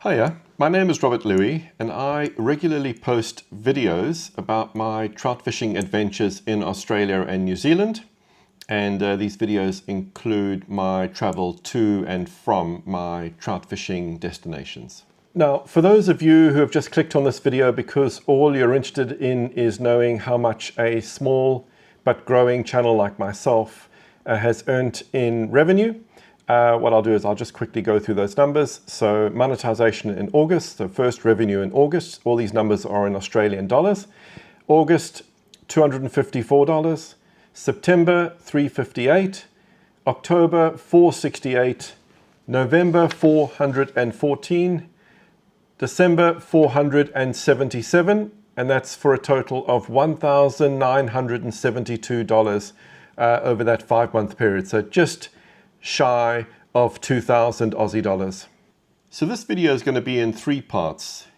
Hiya, my name is Robert Louis and I regularly post videos about my trout fishing adventures in Australia and New Zealand. And these videos include my travel to and from my trout fishing destinations. Now, for those of you who have just clicked on this video because all you're interested in is knowing how much a small but growing channel like myself has earned in revenue, what I'll do is I'll just quickly go through those numbers. So monetization in August, so first revenue in August, all these numbers are in Australian dollars. August, $254. September, $358. October, $468. November, $414. December, $477. And that's for a total of $1,972 over that 5-month period. So just shy of 2,000 Aussie dollars. So this video is going to be in 3 parts.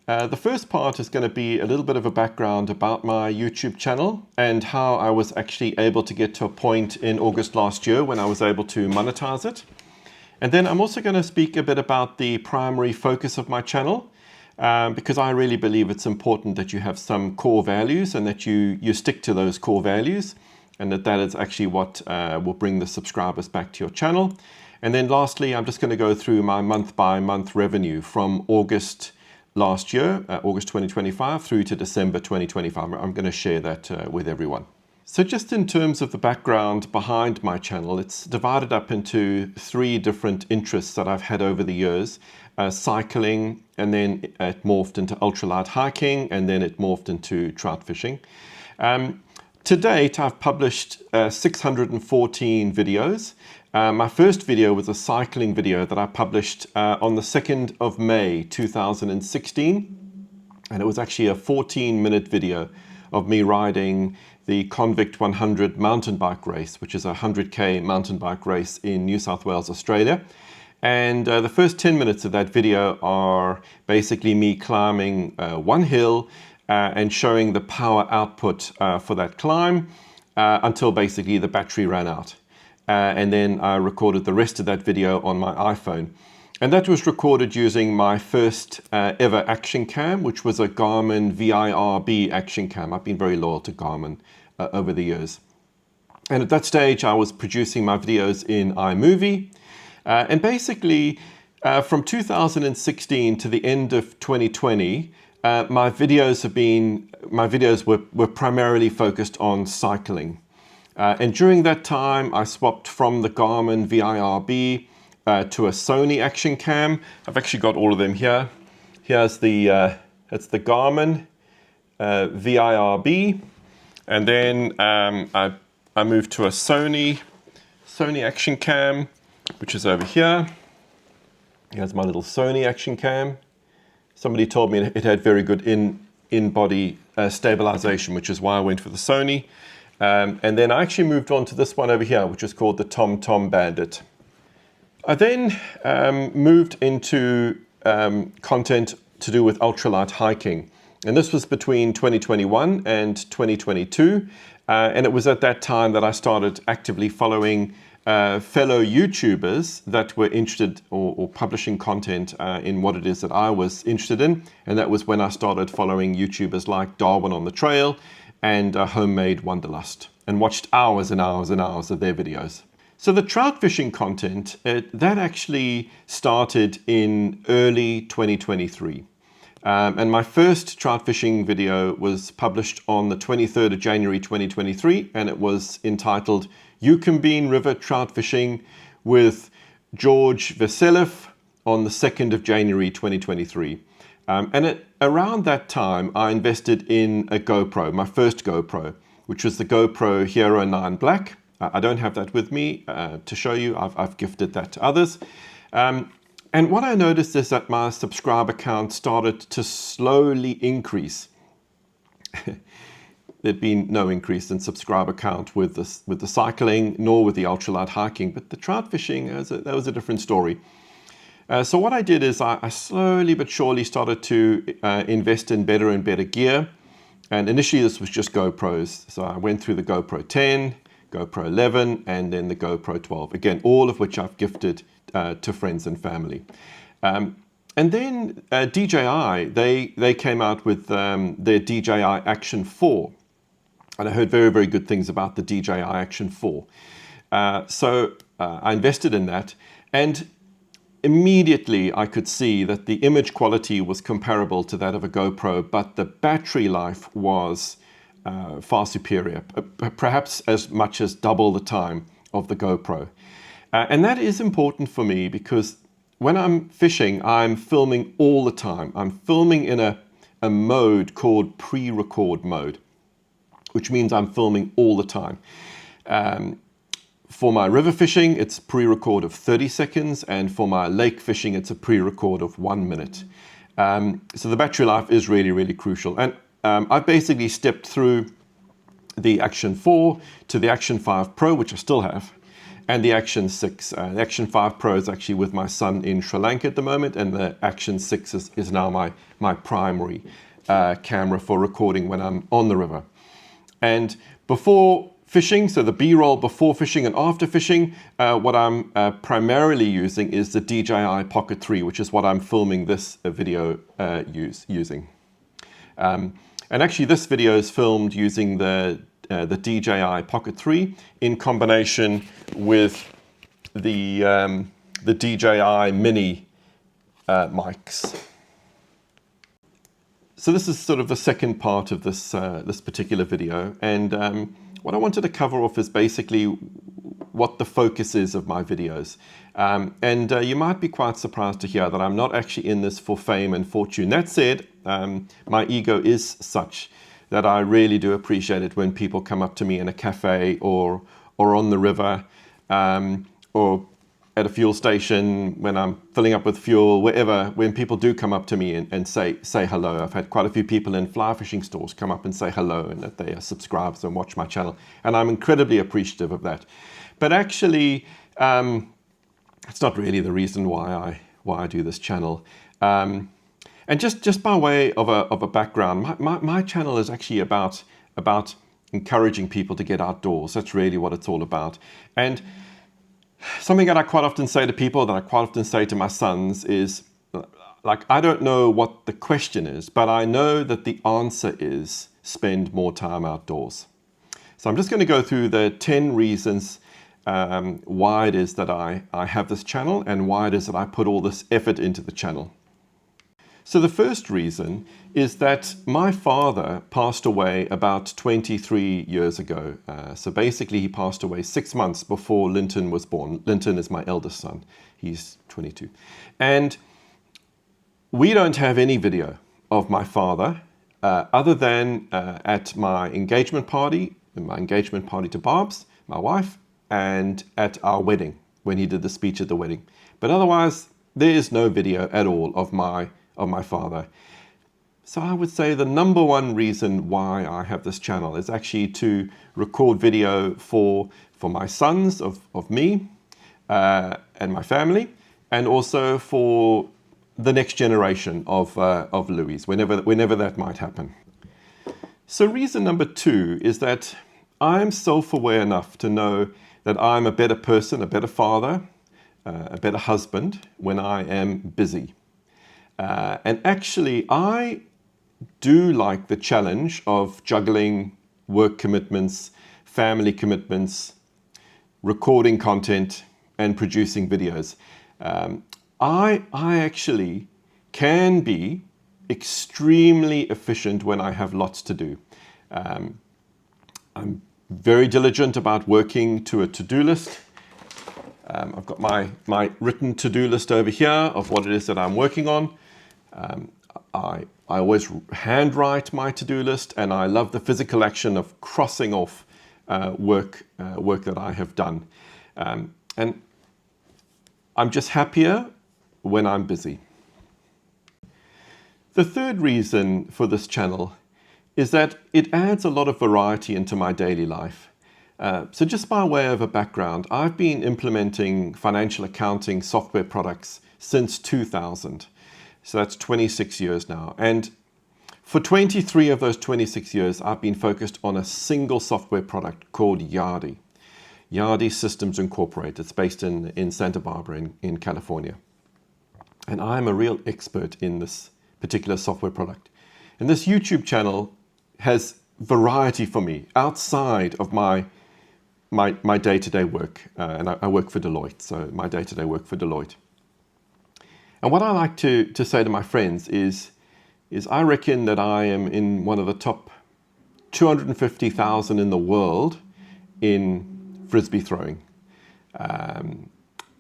The first part is going to be a little bit of a background about my YouTube channel and how I was actually able to get to a point in August last year when I was able to monetize it. And then I'm also going to speak a bit about the primary focus of my channel because I really believe it's important that you have some core values and that you stick to those core values, and that is actually what will bring the subscribers back to your channel. And then lastly, I'm just going to go through my month-by-month revenue from August last year, August 2025, through to December 2025. I'm going to share that with everyone. So just in terms of the background behind my channel, it's divided up into 3 different interests that I've had over the years. Cycling, and then it morphed into ultralight hiking, and then it morphed into trout fishing. To date, I've published 614 videos. My first video was a cycling video that I published on the 2nd of May 2016. And it was actually a 14-minute video of me riding the Convict 100 mountain bike race, which is a 100k mountain bike race in New South Wales, Australia. And the first 10 minutes of that video are basically me climbing one hill and showing the power output for that climb until basically the battery ran out. And then I recorded the rest of that video on my iPhone. And that was recorded using my first ever action cam, which was a Garmin VIRB action cam. I've been very loyal to Garmin over the years. And at that stage, I was producing my videos in iMovie. And basically, from 2016 to the end of 2020, my videos were primarily focused on cycling. And during that time, I swapped from the Garmin VIRB to a Sony action cam. I've actually got all of them here. Here's it's the Garmin VIRB. And then I moved to a Sony action cam, which is over here. Here's my little Sony action cam. Somebody told me it had very good in-body stabilization, which is why I went for the Sony. And then I actually moved on to this one over here, which is called the TomTom Bandit. I then moved into content to do with ultralight hiking. And this was between 2021 and 2022. And it was at that time that I started actively following fellow YouTubers that were interested or publishing content in what it is that I was interested in. And that was when I started following YouTubers like Darwin on the Trail and Homemade Wanderlust, and watched hours and hours and hours of their videos. So the trout fishing content, that actually started in early 2023. And my first trout fishing video was published on the 23rd of January 2023, and it was entitled Yucumbene River Trout Fishing with George Veseliff on the 2nd of January 2023. And around that time, I invested in a GoPro, my first GoPro, which was the GoPro Hero 9 Black. I don't have that with me to show you. I've gifted that to others. And what I noticed is that my subscriber count started to slowly increase. There'd been no increase in subscriber count with the cycling, nor with the ultralight hiking, but the trout fishing, that was a different story. So what I did is I slowly but surely started to invest in better and better gear. And initially this was just GoPros. So I went through the GoPro 10, GoPro 11, and then the GoPro 12. Again, all of which I've gifted to friends and family. And then DJI, they came out with their DJI Action 4. And I heard very, very good things about the DJI Action 4. So I invested in that. And immediately I could see that the image quality was comparable to that of a GoPro, but the battery life was far superior, perhaps as much as double the time of the GoPro. And that is important for me because when I'm fishing, I'm filming all the time. I'm filming in a mode called pre-record mode, which means I'm filming all the time. For my river fishing, it's pre-record of 30 seconds, and for my lake fishing, it's a pre-record of 1 minute. So the battery life is really, really crucial. And I've basically stepped through the Action 4 to the Action 5 Pro, which I still have, and the Action 6. The Action 5 Pro is actually with my son in Sri Lanka at the moment, and the Action 6 is now my primary camera for recording when I'm on the river. And before fishing, so the B-roll before fishing and after fishing, what I'm primarily using is the DJI Pocket 3, which is what I'm filming this video using. And actually this video is filmed using the DJI Pocket 3 in combination with the DJI Mini mics. So this is sort of the second part of this particular video, and what I wanted to cover off is basically what the focus is of my videos. And you might be quite surprised to hear that I'm not actually in this for fame and fortune. That said, my ego is such that I really do appreciate it when people come up to me in a cafe or on the river, or at a fuel station when I'm filling up with fuel, wherever, when people do come up to me and say hello. I've had quite a few people in fly fishing stores come up and say hello and that they are subscribers and watch my channel. And I'm incredibly appreciative of that. But actually, it's not really the reason why I do this channel. And just by way of a background, my channel is actually about encouraging people to get outdoors. That's really what it's all about. And something that I quite often say to people, that I quite often say to my sons is, like, I don't know what the question is, but I know that the answer is spend more time outdoors. So I'm just going to go through the 10 reasons why it is that I have this channel and why it is that I put all this effort into the channel. So the first reason is that my father passed away about 23 years ago. So basically he passed away 6 months before Linton was born. Linton is my eldest son. He's 22. And we don't have any video of my father other than at my engagement party to Barb's, my wife, and at our wedding, when he did the speech at the wedding. But otherwise, there is no video at all of my father. So I would say the number one reason why I have this channel is actually to record video for my sons of me and my family, and also for the next generation of Louis, whenever that might happen. So reason number 2 is that I'm self-aware enough to know that I'm a better person, a better father, a better husband when I am busy. And actually, I do like the challenge of juggling work commitments, family commitments, recording content, and producing videos. I actually can be extremely efficient when I have lots to do. I'm very diligent about working to a to-do list. I've got my written to-do list over here of what it is that I'm working on. I always handwrite my to-do list, and I love the physical action of crossing off work that I have done. And I'm just happier when I'm busy. The third reason for this channel is that it adds a lot of variety into my daily life. So just by way of a background, I've been implementing financial accounting software products since 2000. So that's 26 years now. And for 23 of those 26 years, I've been focused on a single software product called Yardi. Yardi Systems Incorporated. It's based in Santa Barbara in California. And I'm a real expert in this particular software product. And this YouTube channel has variety for me outside of my day-to-day work. And I work for Deloitte, so my day-to-day work for Deloitte. And what I like to say to my friends is I reckon that I am in one of the top 250,000 in the world in frisbee throwing.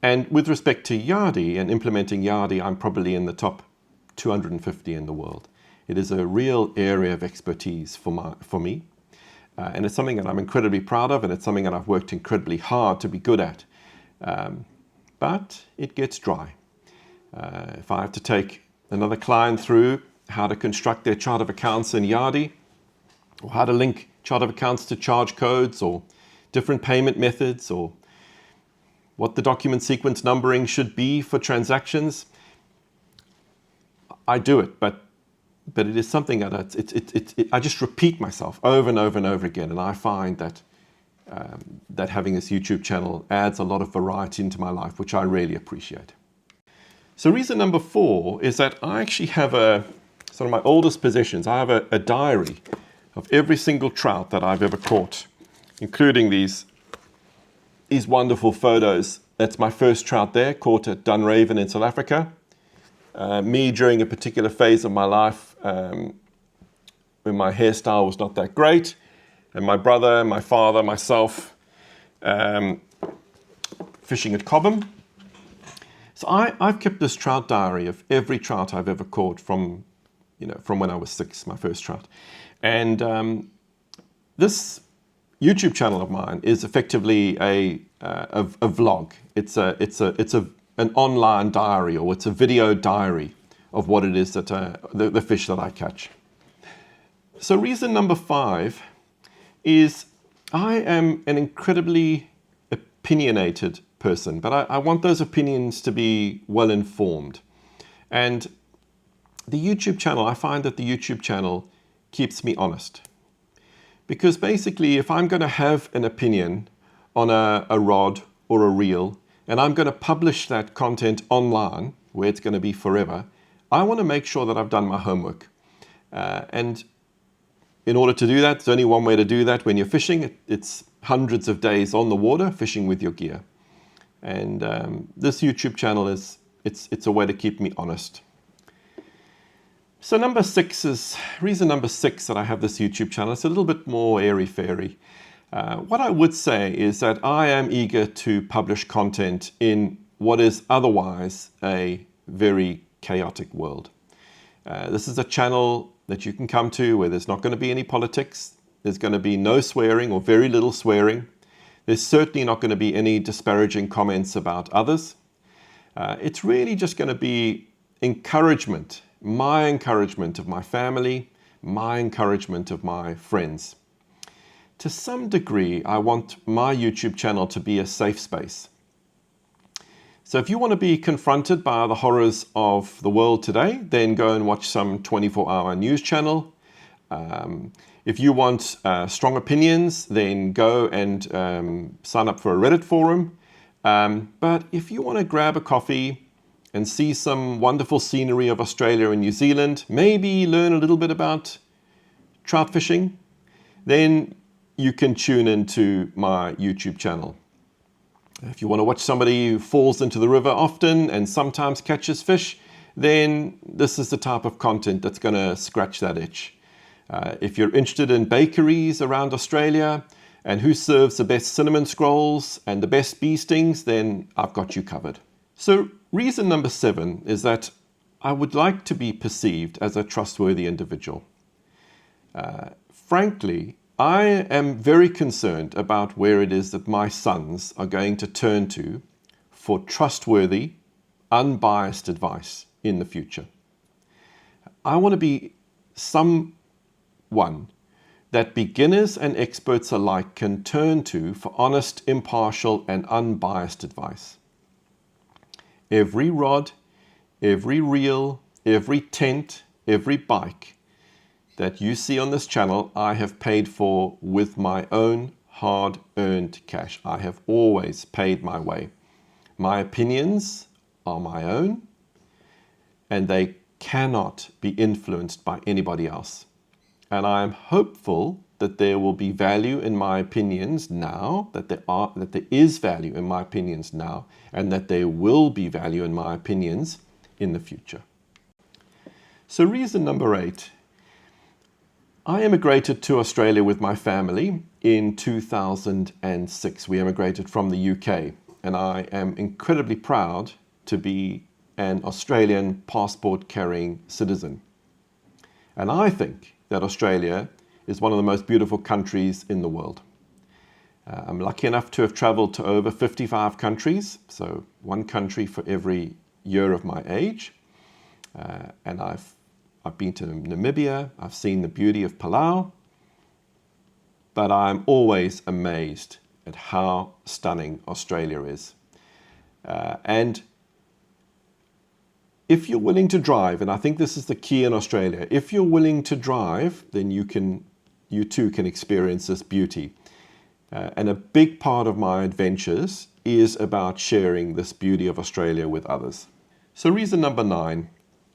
And with respect to Yardi and implementing Yardi, I'm probably in the top 250 in the world. It is a real area of expertise for me. And it's something that I'm incredibly proud of, and it's something that I've worked incredibly hard to be good at. But it gets dry. If I have to take another client through how to construct their chart of accounts in Yardi, or how to link chart of accounts to charge codes, or different payment methods, or what the document sequence numbering should be for transactions, I do it, but it is something that I just repeat myself over and over and over again, and I find that that having this YouTube channel adds a lot of variety into my life, which I really appreciate. So reason number 4 is that I actually have sort of my oldest possessions. I have a diary of every single trout that I've ever caught, including these wonderful photos. That's my first trout there, caught at Dunraven in South Africa. Me during a particular phase of my life when my hairstyle was not that great, and my brother, my father, myself fishing at Cobham. So I've kept this trout diary of every trout I've ever caught from when I was 6, my first trout. And this YouTube channel of mine is effectively a vlog. It's an online diary, or it's a video diary of what it is that the fish that I catch. So reason number 5 is I am an incredibly opinionated person, but I want those opinions to be well informed. And the YouTube channel, I find that the YouTube channel keeps me honest. Because basically, if I'm going to have an opinion on a rod or a reel, and I'm going to publish that content online, where it's going to be forever, I want to make sure that I've done my homework. And in order to do that, there's only one way to do that when you're fishing. It's hundreds of days on the water, fishing with your gear. And this YouTube channel it's a way to keep me honest. So reason number 6 that I have this YouTube channel. It's a little bit more airy-fairy. What I would say is that I am eager to publish content in what is otherwise a very chaotic world. This is a channel that you can come to where there's not going to be any politics. There's going to be no swearing, or very little swearing. There's certainly not going to be any disparaging comments about others. It's really just going to be encouragement, my encouragement of my family, my encouragement of my friends. To some degree, I want my YouTube channel to be a safe space. So if you want to be confronted by the horrors of the world today, then go and watch some 24-hour news channel. If you want strong opinions, then go and sign up for a Reddit forum. But if you want to grab a coffee and see some wonderful scenery of Australia and New Zealand, maybe learn a little bit about trout fishing, then you can tune into my YouTube channel. If you want to watch somebody who falls into the river often and sometimes catches fish, then this is the type of content that's going to scratch that itch. If you're interested in bakeries around Australia and who serves the best cinnamon scrolls and the best bee stings, then I've got you covered. So reason number 7 is that I would like to be perceived as a trustworthy individual. Frankly, I am very concerned about where it is that my sons are going to turn to for trustworthy, unbiased advice in the future. I want to be someone that beginners and experts alike can turn to for honest, impartial, and unbiased advice. Every rod, every reel, every tent, every bike that you see on this channel, I have paid for with my own hard-earned cash. I have always paid my way. My opinions are my own, and they cannot be influenced by anybody else. And I am hopeful that there will be value in my opinions now, that there is value in my opinions now, and that there will be value in my opinions in the future. So reason number 8. I immigrated to Australia with my family in 2006. We immigrated from the UK, and I am incredibly proud to be an Australian passport-carrying citizen. And I think that Australia is one of the most beautiful countries in the world. I'm lucky enough to have traveled to over 55 countries, so one country for every year of my age. And I've been to Namibia, I've seen the beauty of Palau, but I'm always amazed at how stunning Australia is. And if you're willing to drive, and I think this is the key in Australia, if you're willing to drive, then you too can experience this beauty. And a big part of my adventures is about sharing this beauty of Australia with others. So reason number 9,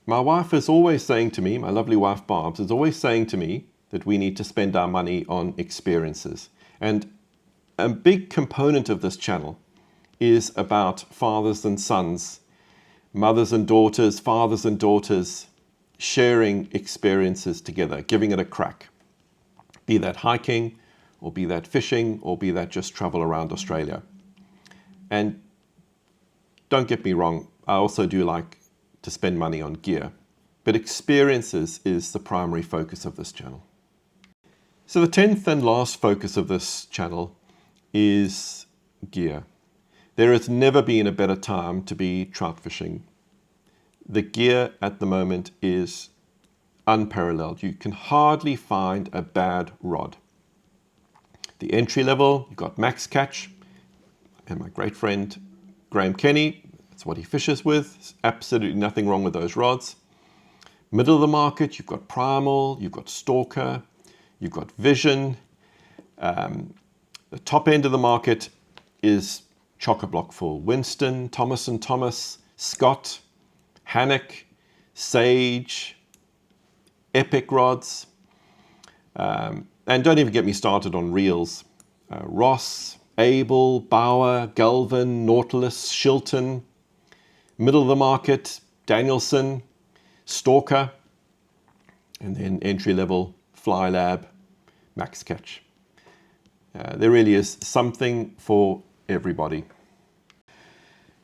my wife is always saying to me, my lovely wife Barb's, is always saying to me that we need to spend our money on experiences. And a big component of this channel is about fathers and sons, mothers and daughters, fathers and daughters, sharing experiences together, giving it a crack. Be that hiking, or be that fishing, or be that just travel around Australia. And don't get me wrong, I also do like to spend money on gear, but experiences is the primary focus of this channel. So the 10th and last focus of this channel is gear. There has never been a better time to be trout fishing. The gear at the moment is unparalleled. You can hardly find a bad rod. The entry level, you've got Max Catch, and my great friend Graham Kenny, that's what he fishes with. There's absolutely nothing wrong with those rods. Middle of the market, you've got Primal, you've got Stalker, you've got Vision. The top end of the market is chock-a-block full. Winston, Thomas & Thomas, Scott, Hannock, Sage, Epic rods. And don't even get me started on reels. Ross, Able, Bauer, Galvin, Nautilus, Shilton. Middle of the market, Danielson, Stalker. And then entry level, Fly Lab, Max Catch. There really is something for everybody.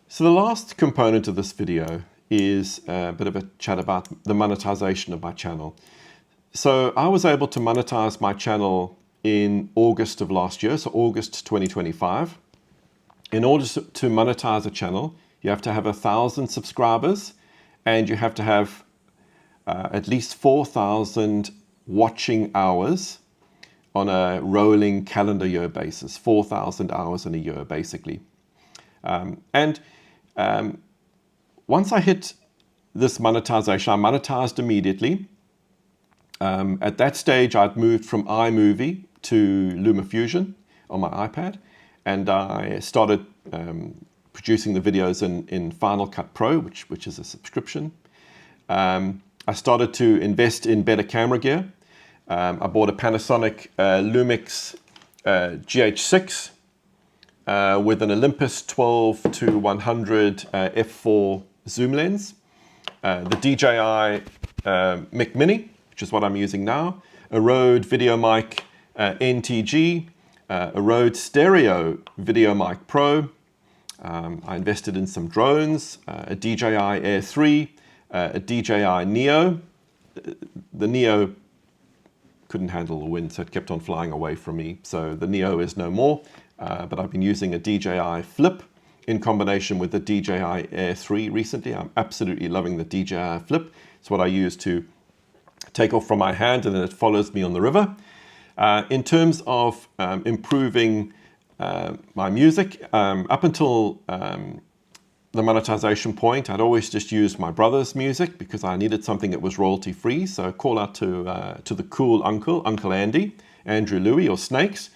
So the last component of this video is a bit of a chat about the monetization of my channel. So I was able to monetize my channel in August of last year, so August 2025. In order to monetize a channel, you have to have 1,000 subscribers and you have to have at least 4,000 watching hours on a rolling calendar year basis, 4,000 hours in a year, basically. Once I hit this monetization, I monetized immediately. At that stage, I'd moved from iMovie to LumaFusion on my iPad, and I started producing the videos in Final Cut Pro, which is a subscription. I started to invest in better camera gear. I bought a Panasonic Lumix GH6 with an Olympus 12-100 f4 zoom lens, the DJI Mic Mini, which is what I'm using now, a Rode VideoMic NTG, a Rode Stereo VideoMic Pro. I invested in some drones, a DJI Air 3, a DJI Neo. The Neo couldn't handle the wind, so it kept on flying away from me. So the Neo is no more, but I've been using a DJI Flip in combination with the DJI Air 3 recently. I'm absolutely loving the DJI Flip. It's what I use to take off from my hand and then it follows me on the river. In terms of improving my music, up until the monetization point, I'd always just used my brother's music because I needed something that was royalty free. So call out to the cool Uncle Andy, Andrew Louie or Snakes.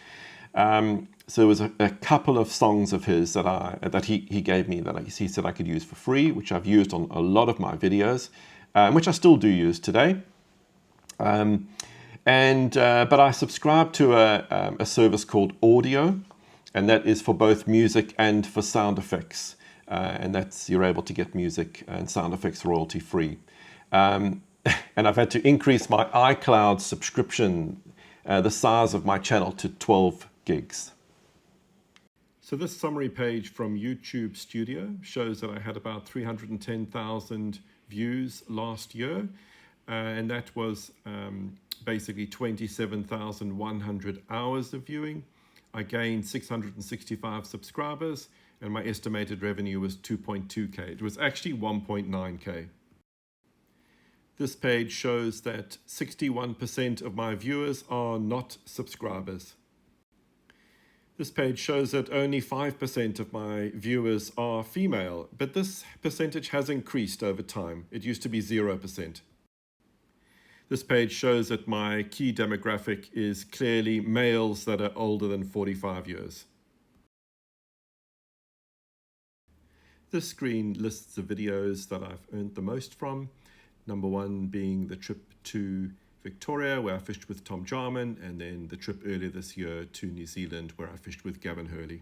So there was a couple of songs of his that he gave me that he said I could use for free, which I've used on a lot of my videos, which I still do use today. But I subscribe to a service called Audio, and that is for both music and for sound effects. And that's, you're able to get music and sound effects royalty free. And I've had to increase my iCloud subscription, the size of my channel, to 12 gigs. So this summary page from YouTube Studio shows that I had about 310,000 views last year. And that was basically 27,100 hours of viewing. I gained 665 subscribers, and my estimated revenue was 2.2K. It was actually 1.9K. This page shows that 61% of my viewers are not subscribers. This page shows that only 5% of my viewers are female, but this percentage has increased over time. It used to be 0%. This page shows that my key demographic is clearly males that are older than 45 years. This screen lists the videos that I've earned the most from. Number one being the trip to Victoria, where I fished with Tom Jarman, and then the trip earlier this year to New Zealand, where I fished with Gavin Hurley.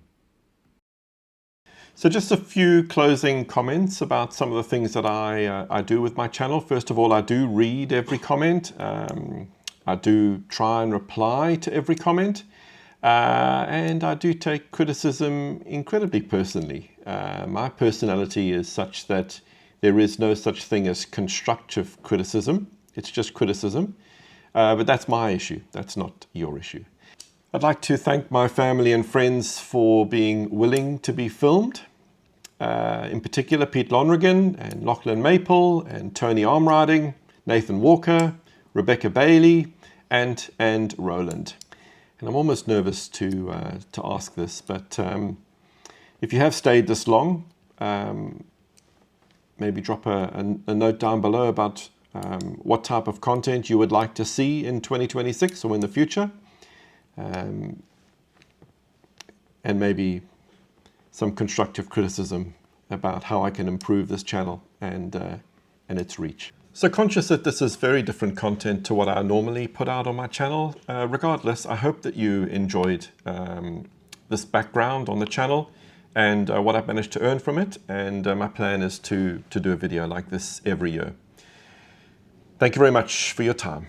So just a few closing comments about some of the things that I do with my channel. First of all, I do read every comment. I do try and reply to every comment. And I do take criticism incredibly personally. My personality is such that there is no such thing as constructive criticism. It's just criticism. But that's my issue. That's not your issue. I'd like to thank my family and friends for being willing to be filmed. In particular, Pete Lonergan and Lachlan Maple and Tony Armriding, Nathan Walker, Rebecca Bailey, and Roland. And I'm almost nervous to ask this, but if you have stayed this long, maybe drop a note down below about what type of content you would like to see in 2026 or in the future. And maybe some constructive criticism about how I can improve this channel and its reach. So conscious that this is very different content to what I normally put out on my channel, regardless, I hope that you enjoyed this background on the channel and what I've managed to earn from it. And my plan is to do a video like this every year. Thank you very much for your time.